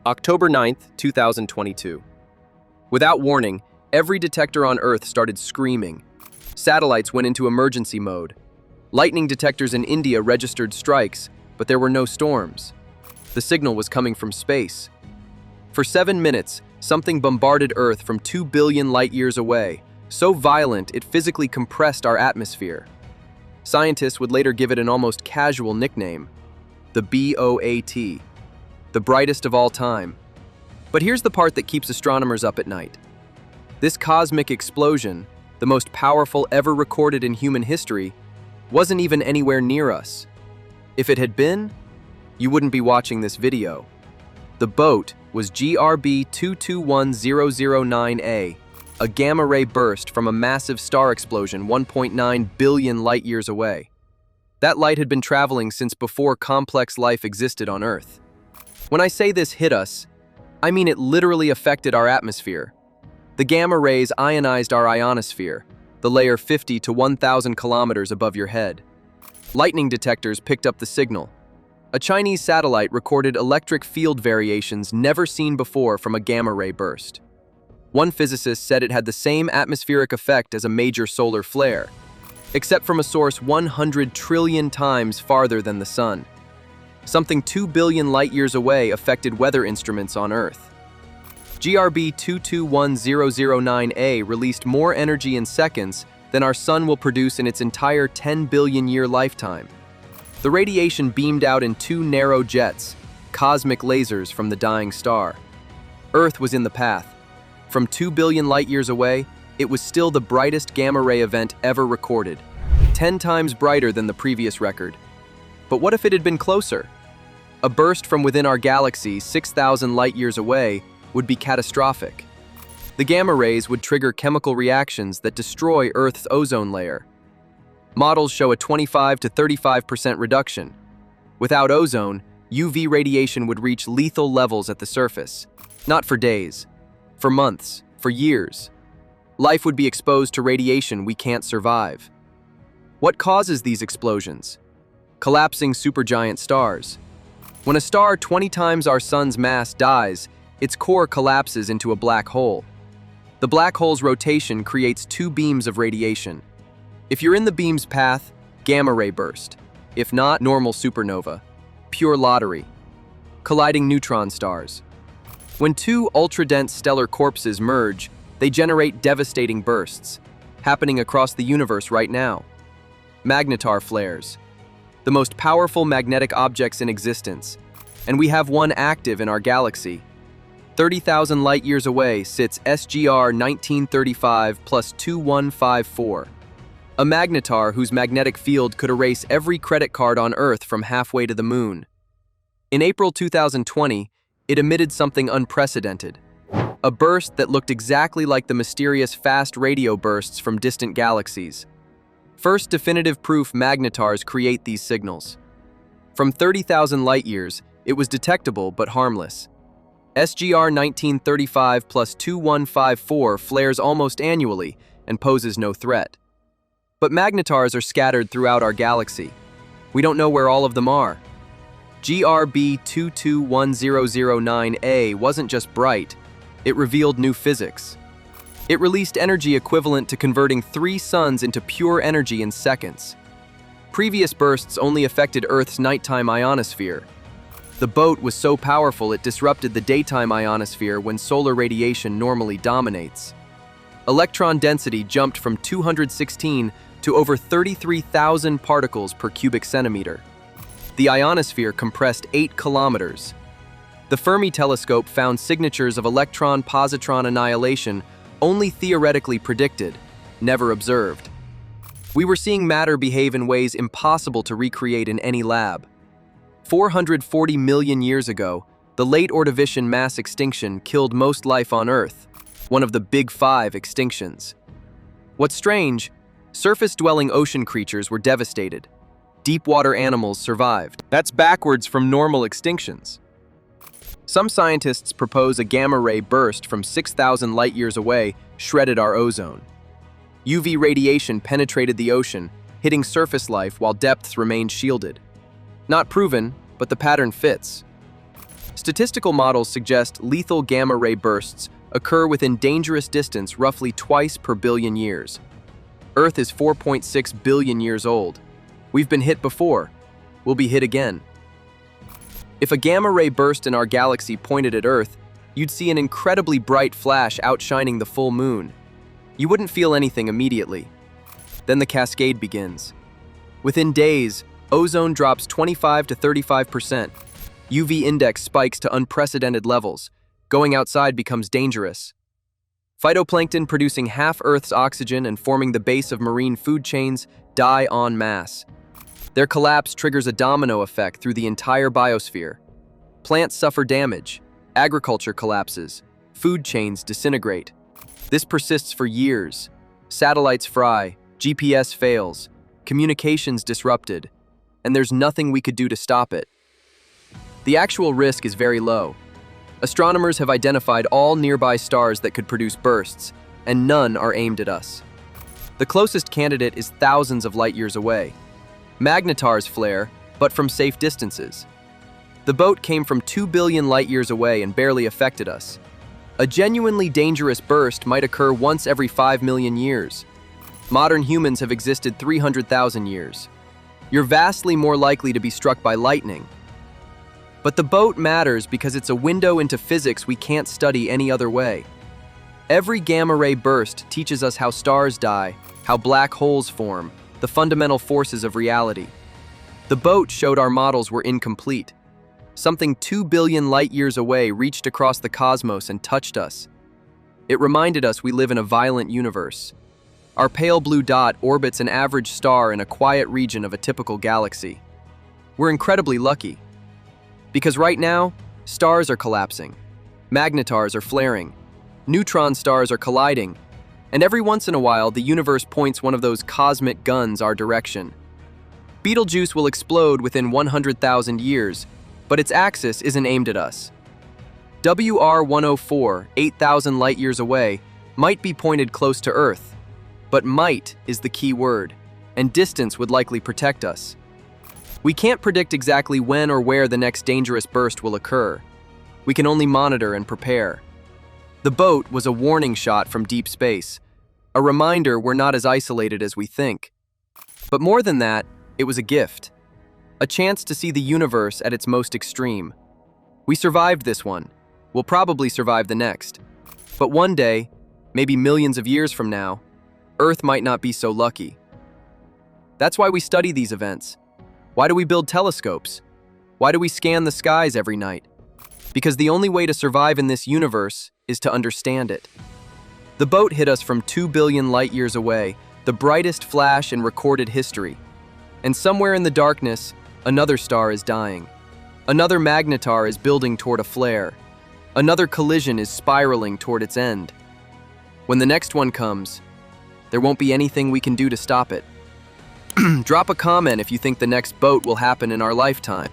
October 9th, 2022. Without warning, every detector on Earth started screaming. Satellites went into emergency mode. Lightning detectors in India registered strikes, but there were no storms. The signal was coming from space. For 7 minutes, something bombarded Earth from 2 billion light-years away, so violent it physically compressed our atmosphere. Scientists would later give it an almost casual nickname, the BOAT, the brightest of all time. But here's the part that keeps astronomers up at night. This cosmic explosion, the most powerful ever recorded in human history, wasn't even anywhere near us. If it had been, you wouldn't be watching this video. The boat was GRB 221009A, a gamma-ray burst from a massive star explosion 1.9 billion light-years away. That light had been traveling since before complex life existed on Earth. When I say this hit us, I mean it literally affected our atmosphere. The gamma rays ionized our ionosphere, the layer 50 to 1,000 kilometers above your head. Lightning detectors picked up the signal. A Chinese satellite recorded electric field variations never seen before from a gamma ray burst. One physicist said it had the same atmospheric effect as a major solar flare, except from a source 100 trillion times farther than the sun. Something 2 billion light-years away affected weather instruments on Earth. GRB 221009A released more energy in seconds than our sun will produce in its entire 10 billion-year lifetime. The radiation beamed out in 2 narrow jets, cosmic lasers from the dying star. Earth was in the path. From 2 billion light-years away, it was still the brightest gamma-ray event ever recorded, 10 times brighter than the previous record. But what if it had been closer? A burst from within our galaxy, 6,000 light-years away, would be catastrophic. The gamma rays would trigger chemical reactions that destroy Earth's ozone layer. Models show a 25 to 35% reduction. Without ozone, UV radiation would reach lethal levels at the surface. Not for days, for months, for years. Life would be exposed to radiation we can't survive. What causes these explosions? Collapsing supergiant stars. When a star 20 times our sun's mass dies, its core collapses into a black hole. The black hole's rotation creates 2 beams of radiation. If you're in the beam's path, gamma ray burst. If not, normal supernova. Pure lottery. Colliding neutron stars. When 2 ultra-dense stellar corpses merge, they generate devastating bursts, happening across the universe right now. Magnetar flares. The most powerful magnetic objects in existence, and we have one active in our galaxy. 30,000 light-years away sits SGR 1935 plus 2154, a magnetar whose magnetic field could erase every credit card on Earth from halfway to the moon. In April 2020, it emitted something unprecedented, a burst that looked exactly like the mysterious fast radio bursts from distant galaxies. First definitive proof magnetars create these signals. From 30,000 light-years, it was detectable but harmless. SGR 1935 plus 2154 flares almost annually and poses no threat. But magnetars are scattered throughout our galaxy. We don't know where all of them are. GRB 221009A wasn't just bright, it revealed new physics. It released energy equivalent to converting 3 suns into pure energy in seconds. Previous bursts only affected Earth's nighttime ionosphere. The boat was so powerful it disrupted the daytime ionosphere when solar radiation normally dominates. Electron density jumped from 216 to over 33,000 particles per cubic centimeter. The ionosphere compressed 8 kilometers. The Fermi telescope found signatures of electron-positron annihilation only theoretically predicted, never observed. We were seeing matter behave in ways impossible to recreate in any lab. 440 million years ago, the late Ordovician mass extinction killed most life on Earth, one of the big 5 extinctions. What's strange, surface-dwelling ocean creatures were devastated. Deep-water animals survived. That's backwards from normal extinctions. Some scientists propose a gamma-ray burst from 6,000 light-years away shredded our ozone. UV radiation penetrated the ocean, hitting surface life while depths remained shielded. Not proven, but the pattern fits. Statistical models suggest lethal gamma-ray bursts occur within dangerous distance roughly twice per billion years. Earth is 4.6 billion years old. We've been hit before. We'll be hit again. If a gamma-ray burst in our galaxy pointed at Earth, you'd see an incredibly bright flash outshining the full moon. You wouldn't feel anything immediately. Then the cascade begins. Within days, ozone drops 25 to 35%. UV index spikes to unprecedented levels. Going outside becomes dangerous. Phytoplankton, producing half Earth's oxygen and forming the base of marine food chains, die en masse. Their collapse triggers a domino effect through the entire biosphere. Plants suffer damage, agriculture collapses, food chains disintegrate. This persists for years. Satellites fry, GPS fails, communications disrupted, and there's nothing we could do to stop it. The actual risk is very low. Astronomers have identified all nearby stars that could produce bursts, and none are aimed at us. The closest candidate is thousands of light years away. Magnetars flare, but from safe distances. The boat came from 2 billion light years away and barely affected us. A genuinely dangerous burst might occur once every 5 million years. Modern humans have existed 300,000 years. You're vastly more likely to be struck by lightning. But the boat matters because it's a window into physics we can't study any other way. Every gamma-ray burst teaches us how stars die, how black holes form, the fundamental forces of reality. The boat showed our models were incomplete. Something 2 billion light years away reached across the cosmos and touched us. It reminded us we live in a violent universe. Our pale blue dot orbits an average star in a quiet region of a typical galaxy. We're incredibly lucky. Because right now, stars are collapsing, magnetars are flaring, neutron stars are colliding, and every once in a while the universe points one of those cosmic guns our direction. Betelgeuse will explode within 100,000 years, but its axis isn't aimed at us. WR-104, 8,000 light years away, might be pointed close to Earth, but might is the key word, and distance would likely protect us. We can't predict exactly when or where the next dangerous burst will occur. We can only monitor and prepare. The boat was a warning shot from deep space, a reminder we're not as isolated as we think. But more than that, it was a gift, a chance to see the universe at its most extreme. We survived this one. We'll probably survive the next. But one day, maybe millions of years from now, Earth might not be so lucky. That's why we study these events. Why do we build telescopes? Why do we scan the skies every night? Because the only way to survive in this universe is to understand it. The boat hit us from 2 billion light years away, the brightest flash in recorded history. And somewhere in the darkness, another star is dying. Another magnetar is building toward a flare. Another collision is spiraling toward its end. When the next one comes, there won't be anything we can do to stop it. Drop a comment if you think the next boat will happen in our lifetime.